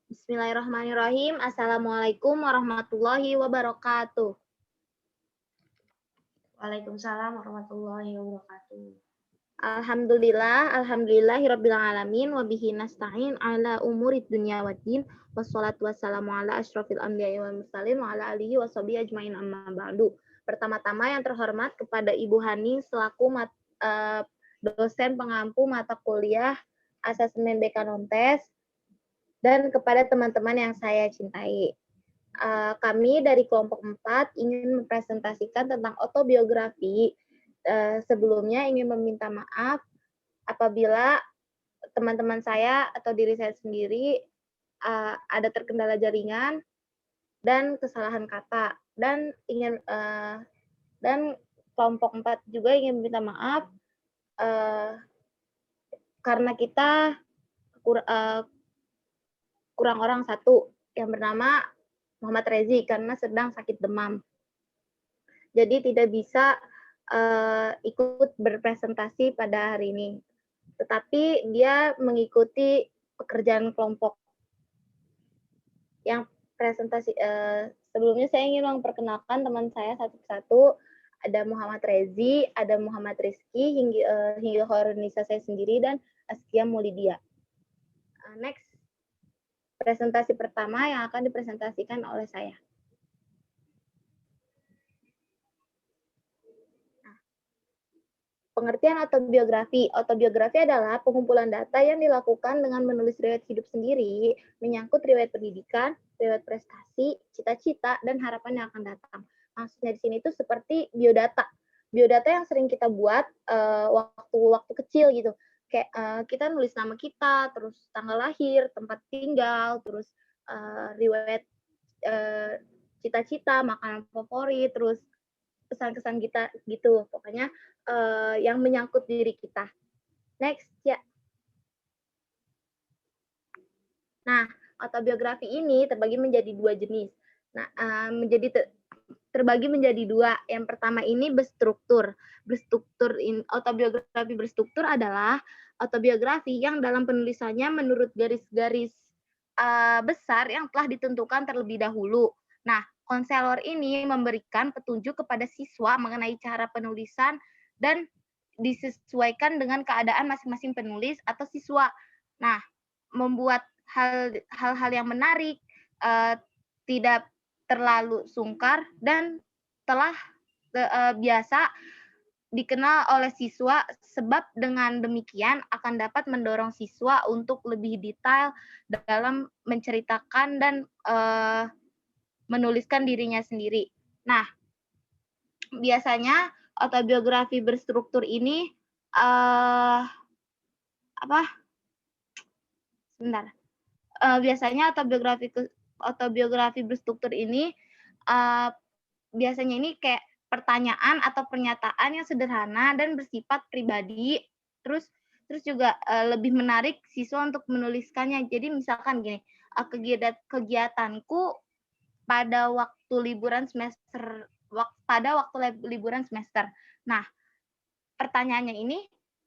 Bismillahirrahmanirrahim. Assalamualaikum warahmatullahi wabarakatuh. Waalaikumsalam warahmatullahi wabarakatuh. Alhamdulillahirabbil alamin wa bihi nasta'in ala umurid dunya waddin wassalatu wassalamu ala asyrofil anbiya'i wal mursalin wa ala alihi washabihi ajmain amma ba'du. Pertama-tama yang terhormat kepada Ibu Hani selaku dosen pengampu mata kuliah asesmen BK Nontes dan kepada teman-teman yang saya cintai. Kami dari kelompok 4 ingin mempresentasikan tentang autobiografi. Sebelumnya ingin meminta maaf apabila teman-teman saya atau diri saya sendiri ada terkendala jaringan dan kesalahan kata dan kelompok 4 juga ingin meminta maaf karena kita kurang orang satu yang bernama Muhammad Rezi karena sedang sakit demam. Jadi tidak bisa ikut berpresentasi pada hari ini. Tetapi dia mengikuti pekerjaan kelompok. Yang presentasi sebelumnya saya ingin memperkenalkan teman saya satu persatu. Ada Muhammad Rezi, ada Muhammad Rizky, hingga Horonisa saya sendiri, dan Askia Mulidia. Next, presentasi pertama yang akan dipresentasikan oleh saya. Pengertian autobiografi. Autobiografi adalah pengumpulan data yang dilakukan dengan menulis riwayat hidup sendiri, menyangkut riwayat pendidikan, riwayat prestasi, cita-cita, dan harapan yang akan datang. Maksudnya di sini itu seperti biodata. Biodata yang sering kita buat waktu kecil gitu. Kayak kita nulis nama kita, terus tanggal lahir, tempat tinggal, terus riwayat cita-cita, makanan favorit, terus kesan-kesan kita gitu. Pokoknya yang menyangkut diri kita. Next, ya. Nah, autobiografi ini terbagi menjadi dua jenis. Nah, terbagi menjadi dua. Yang pertama ini berstruktur. Autobiografi berstruktur adalah autobiografi yang dalam penulisannya menurut garis-garis besar yang telah ditentukan terlebih dahulu. Nah, konselor ini memberikan petunjuk kepada siswa mengenai cara penulisan dan disesuaikan dengan keadaan masing-masing penulis atau siswa. Nah, membuat hal-hal yang menarik, tidak terlalu sungkar, dan telah biasa dikenal oleh siswa, sebab dengan demikian akan dapat mendorong siswa untuk lebih detail dalam menceritakan dan menuliskan dirinya sendiri. Nah, biasanya autobiografi berstruktur ini biasanya autobiografi berstruktur ini biasanya ini kayak pertanyaan atau pernyataan yang sederhana dan bersifat pribadi, terus juga lebih menarik siswa untuk menuliskannya. Jadi misalkan gini, kegiatanku pada waktu liburan semester. Nah, pertanyaannya ini,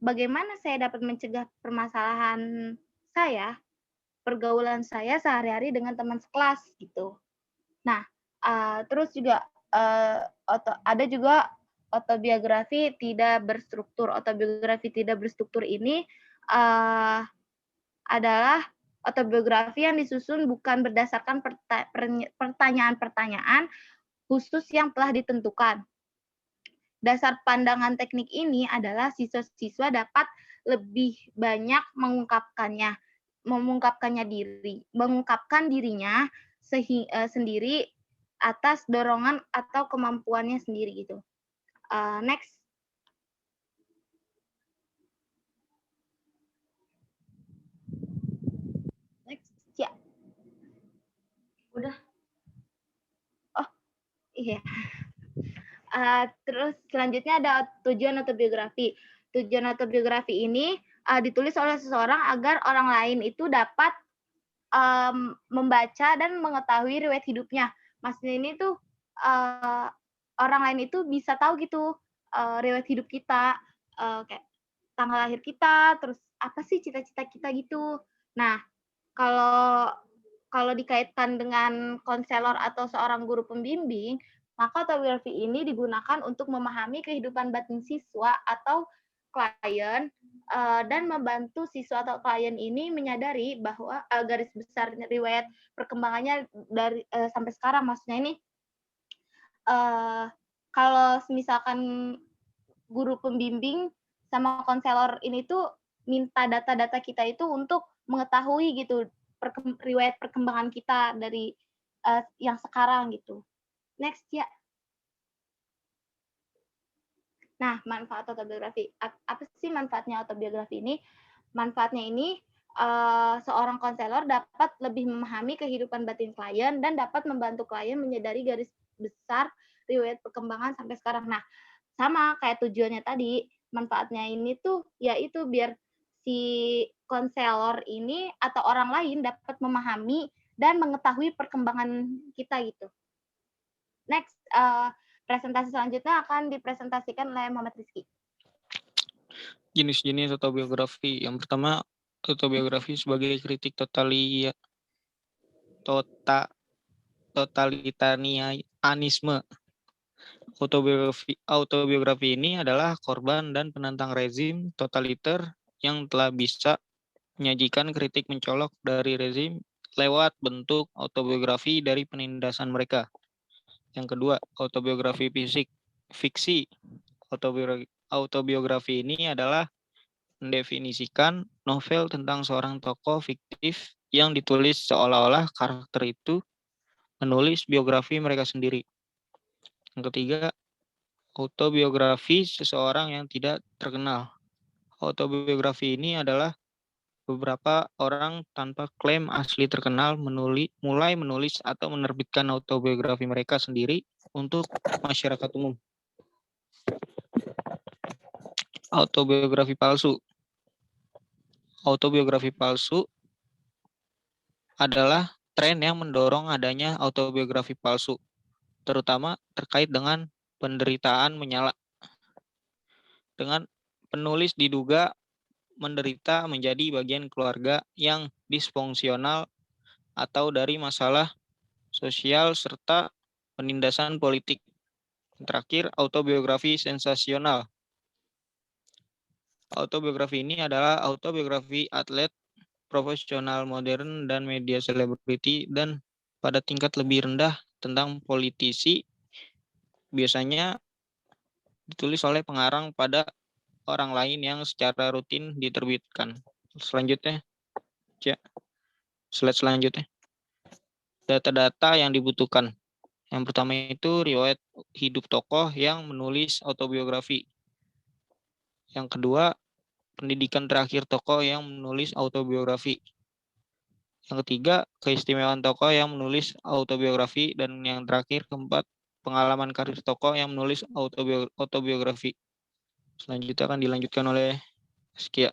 bagaimana saya dapat mencegah permasalahan saya, pergaulan saya sehari-hari dengan teman sekelas gitu. Nah, terus juga ada juga autobiografi tidak berstruktur. Autobiografi tidak berstruktur ini adalah autobiografi yang disusun bukan berdasarkan pertanyaan-pertanyaan khusus yang telah ditentukan. Dasar pandangan teknik ini adalah siswa-siswa dapat lebih banyak mengungkapkan dirinya sendiri atas dorongan atau kemampuannya sendiri gitu. Next. Next, ya. Udah. Oh, iya. Terus selanjutnya ada tujuan autobiografi. Tujuan autobiografi ini ditulis oleh seseorang agar orang lain itu dapat membaca dan mengetahui riwayat hidupnya. Maksudnya ini tuh orang lain itu bisa tahu gitu riwayat hidup kita, kayak tanggal lahir kita, terus apa sih cita-cita kita gitu. Nah, kalau kalau dikaitkan dengan konselor atau seorang guru pembimbing, maka autobiografi ini digunakan untuk memahami kehidupan batin siswa atau klien, dan membantu siswa atau klien ini menyadari bahwa, garis besar riwayat perkembangannya dari sampai sekarang. Maksudnya ini, eee, kalau misalkan guru pembimbing sama konselor ini tuh minta data-data kita itu untuk mengetahui gitu riwayat perkembangan kita dari, yang sekarang gitu. Next ya. Nah, manfaat autobiografi. Apa sih manfaatnya autobiografi ini? Manfaatnya ini, seorang konselor dapat lebih memahami kehidupan batin klien dan dapat membantu klien menyadari garis besar riwayat perkembangan sampai sekarang. Nah, sama kayak tujuannya tadi, manfaatnya ini tuh yaitu biar si konselor ini atau orang lain dapat memahami dan mengetahui perkembangan kita gitu. Next, presentasi selanjutnya akan dipresentasikan oleh Muhammad Rizky. Jenis-jenis autobiografi. Yang pertama, autobiografi sebagai kritik totalitarianisme. Autobiografi ini adalah korban dan penentang rezim totaliter yang telah bisa menyajikan kritik mencolok dari rezim lewat bentuk autobiografi dari penindasan mereka. Yang kedua, autobiografi fiksi. Autobiografi ini adalah mendefinisikan novel tentang seorang tokoh fiktif yang ditulis seolah-olah karakter itu menulis biografi mereka sendiri. Yang ketiga, autobiografi seseorang yang tidak terkenal. Autobiografi ini adalah beberapa orang tanpa klaim asli terkenal mulai menulis atau menerbitkan autobiografi mereka sendiri untuk masyarakat umum. Autobiografi palsu. Autobiografi palsu adalah tren yang mendorong adanya autobiografi palsu, terutama terkait dengan penderitaan menyala. Dengan penulis diduga menderita menjadi bagian keluarga yang disfungsional atau dari masalah sosial serta penindasan politik. Terakhir, autobiografi sensasional. Autobiografi ini adalah autobiografi atlet profesional modern dan media selebriti dan pada tingkat lebih rendah tentang politisi, biasanya ditulis oleh pengarang pada orang lain yang secara rutin diterbitkan. Selanjutnya, slide selanjutnya. Data-data yang dibutuhkan. Yang pertama itu riwayat hidup tokoh yang menulis autobiografi. Yang kedua, pendidikan terakhir tokoh yang menulis autobiografi. Yang ketiga, keistimewaan tokoh yang menulis autobiografi. Dan yang terakhir, keempat, pengalaman karir tokoh yang menulis autobiografi. Selanjutnya akan dilanjutkan oleh Skia.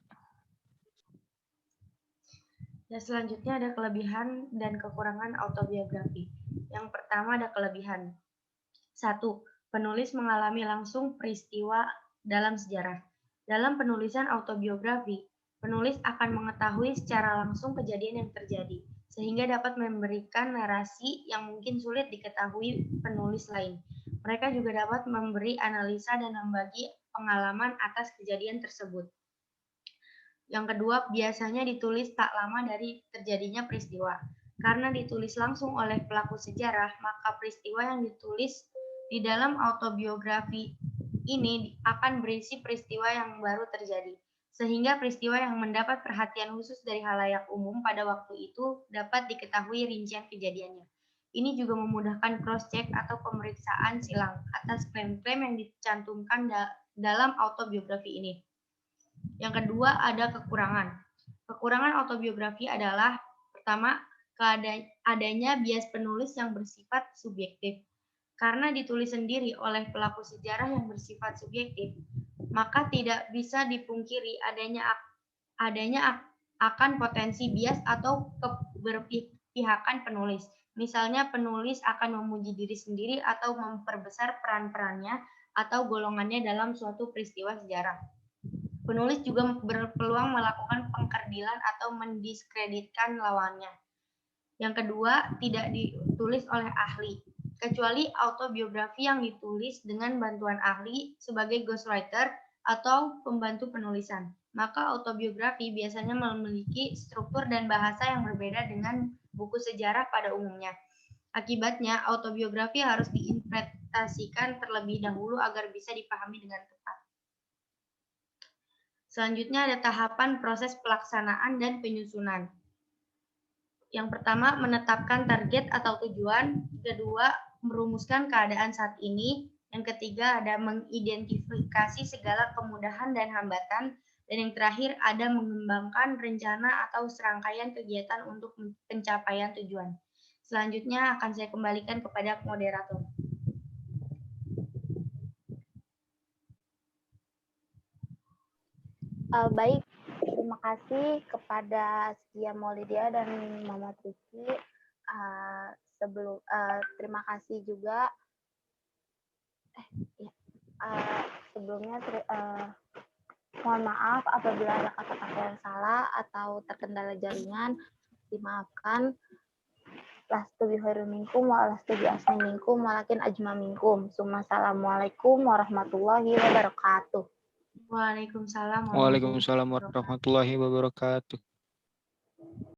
Dan selanjutnya ada kelebihan dan kekurangan autobiografi. Yang pertama ada kelebihan. 1. Penulis mengalami langsung peristiwa dalam sejarah. Dalam penulisan autobiografi, penulis akan mengetahui secara langsung kejadian yang terjadi, sehingga dapat memberikan narasi yang mungkin sulit diketahui penulis lain. Mereka juga dapat memberi analisa dan membagi pengalaman atas kejadian tersebut. Yang kedua, biasanya ditulis tak lama dari terjadinya peristiwa. Karena ditulis langsung oleh pelaku sejarah, maka peristiwa yang ditulis di dalam autobiografi ini akan berisi peristiwa yang baru terjadi. Sehingga peristiwa yang mendapat perhatian khusus dari khalayak umum pada waktu itu dapat diketahui rincian kejadiannya. Ini juga memudahkan cross-check atau pemeriksaan silang atas klaim-klaim yang dicantumkan dalam autobiografi ini. Yang kedua ada kekurangan. Kekurangan autobiografi adalah pertama, adanya bias penulis yang bersifat subjektif. Karena ditulis sendiri oleh pelaku sejarah yang bersifat subjektif, maka tidak bisa dipungkiri adanya akan potensi bias atau keberpihakan penulis. Misalnya penulis akan memuji diri sendiri atau memperbesar peran-perannya atau golongannya dalam suatu peristiwa sejarah. Penulis juga berpeluang melakukan pengkerdilan atau mendiskreditkan lawannya. Yang kedua, tidak ditulis oleh ahli, kecuali autobiografi yang ditulis dengan bantuan ahli sebagai ghostwriter atau pembantu penulisan. Maka autobiografi biasanya memiliki struktur dan bahasa yang berbeda dengan buku sejarah pada umumnya. Akibatnya, autobiografi harus diinterpretasikan terlebih dahulu agar bisa dipahami dengan tepat. Selanjutnya ada tahapan proses pelaksanaan dan penyusunan. Yang pertama, menetapkan target atau tujuan. Kedua, merumuskan keadaan saat ini. Yang ketiga, ada mengidentifikasi segala kemudahan dan hambatan. Dan yang terakhir, ada mengembangkan rencana atau serangkaian kegiatan untuk pencapaian tujuan. Selanjutnya akan saya kembalikan kepada moderator. Baik, terima kasih kepada Askia Maulidia dan Mama Triki. Terima kasih juga. Sebelumnya mohon maaf apabila ada kata-kata yang salah atau terkendala jaringan, dimaafkan. Lastu bihairin minkum wa lastu bi'asni minkum walakin ajma minkum. Assalamualaikum warahmatullahi wabarakatuh. Waalaikumsalam Waalaikumsalam warahmatullahi wabarakatuh.